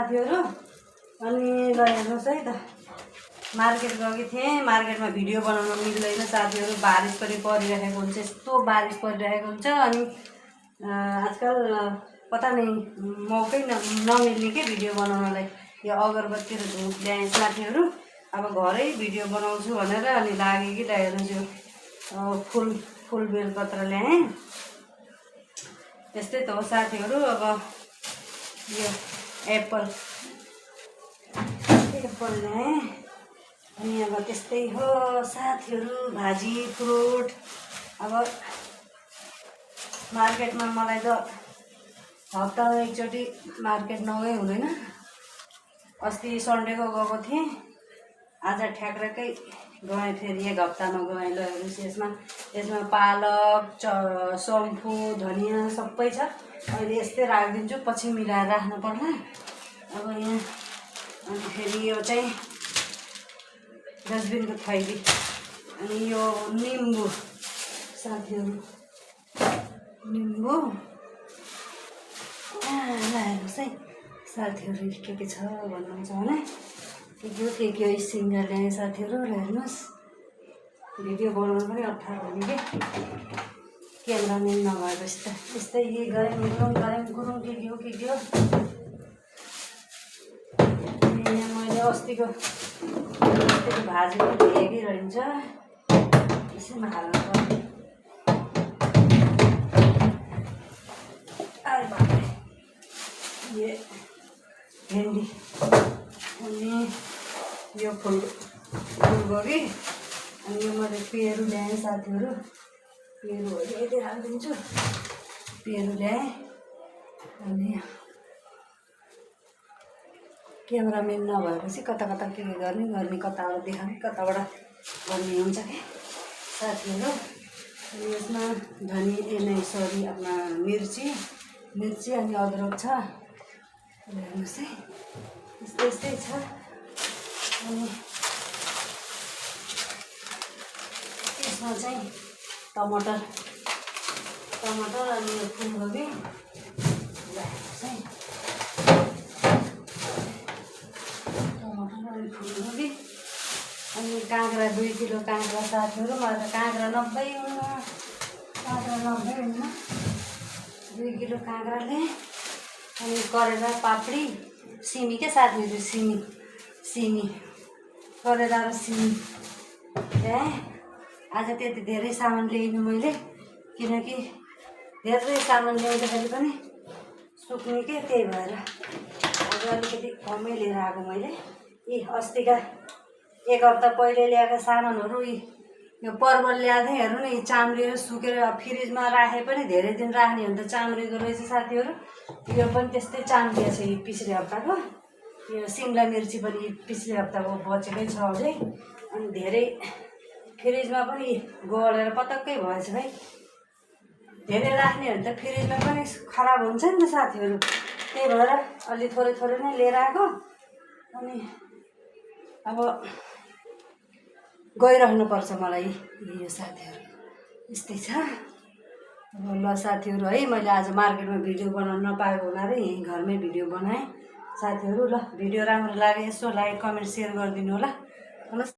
साथीहरु। अनि ल हेर्नुस् है त, मार्केट गएको थिएँ। मार्केटमा भिडियो बनाउन मिल्दैन साथीहरु, बारिस पनि परिरहेको हुन्छ, यस्तो बारिस परिरहेको हुन्छ। अनि आजकल पता नहीं मौकै नमिल्ने के भिडियो बनाउनलाई। यो अगरबत्ती र धुप ल्याएँ साथीहरु। अब घरै भिडियो बनाउँछु भनेर अनि लागे कि हेर्नुस् यो फुल बेलपत्र ल्याएँ। त्यस्तै त हो साथीहरु। अब यो एप्पल ल्याएँ। अनि अब त्यस्तै हो साथीहरु, भाजी फ्रुट। अब मार्केटमा मलाई त हप्तामा एकचोटि मार्केट नगए हुँदैन। अस्ति सन्डेको गएको थिएँ, आज ठ्याक्कै गएँ, फेरि एक हप्तामा गएँ। ल हेर्नुस् यसमा पालक सम्फू धनियाँ सबै छ। अहिले यस्तै राखिदिन्छु, पछि मिलाएर राख्नु पर्ला। अब यहाँ अनि फेरि यो चाहिँ डस्टबिनको थैली। अनि यो निम्बु साथीहरु, निम्बु। ल हेर्नुहोस् है साथीहरु, के छ भन्नुहुन्छ भने के सिङ्गर ल्याएँ साथीहरु। ल हेर्नुहोस्, भिडियो बनाउनु पनि अप्ठ्यारो हुने कि क्यामेराम्यान नभएपछि त त्यस्तै गऱ्यौँ गुरुङ के के हो। यहाँ मैले अस्तिको भाजी पनि भेगी रहन्छ, यसैमा हाल्नु पर्यो। अरे बाबा, ये भेन्डी। अनि यो फुलकोपी। अनि यो मैले पेरू ल्याएँ साथीहरु। पेरूहरू यतै राखिदिन्छु, पेरू ल्याएँ। अनि क्यामेराम्यान नभएपछि कता के गर्ने, कताबाट देखाउने, कताबाट गर्ने हुन्छ कि साथीहरु। अनि यसमा आफ्ना मिर्ची अनि अदरक छ। हेर्नुहोस् है, यस्तै छ। अनि यसमा चाहिँ टमाटर अनि फुलकोपी। फुलकोपी अनि काँक्रा 2 किलो काँक्रा साथीहरु। मलाई त काँक्रा 90 हुन्न। 2 किलो काँक्रा ल्याएँ। अनि करेला, पापडी, सिमी के साथीहरु, सिमी करेला र सिमी ल्याएँ। आज त्यति धेरै सामान ल्याइनँ मैले, किनकि धेरै सामान ल्याउँदाखेरि पनि सुक्ने के, त्यही भएर आज अलिकति कमै लिएर आएको मैले। अस्तिका एक हप्ता पहिले ल्याएका सामानहरू यो परवल ल्याएको थिएँ। हेर्नु न, यी चाम्रेर सुकेर फ्रिजमा राखे पनि धेरै दिन राख्ने हो भने त चाम्रेको रहेछ साथीहरु। यो पनि त्यस्तै चाम्रिया छ, यो पिछले हप्ताको। यो सिमला मिर्ची पनि पिछले हप्ताको बचेकै छ अझै। अनि धेरै फ्रिजमा पनि गलेर पटक्कै भएछ भाइ। धेरै राख्ने हो भने त फ्रिजमा पनि खराब हुन्छ नि त साथीहरु। त्यही भएर अलि थोरै नै लिएर आएको। अनि अब गइरहनुपर्छ मलाई यो साथीहरु, यस्तै छ। अब ल साथीहरु है, मैले आज मार्केटमा भिडियो बनाउन नपाएको हुनाले यही घरमै भिडियो बनाएँ साथीहरु। ल भिडियो राम्रो लागे यसो लाइक कमेन्ट सेयर गरिदिनु होला।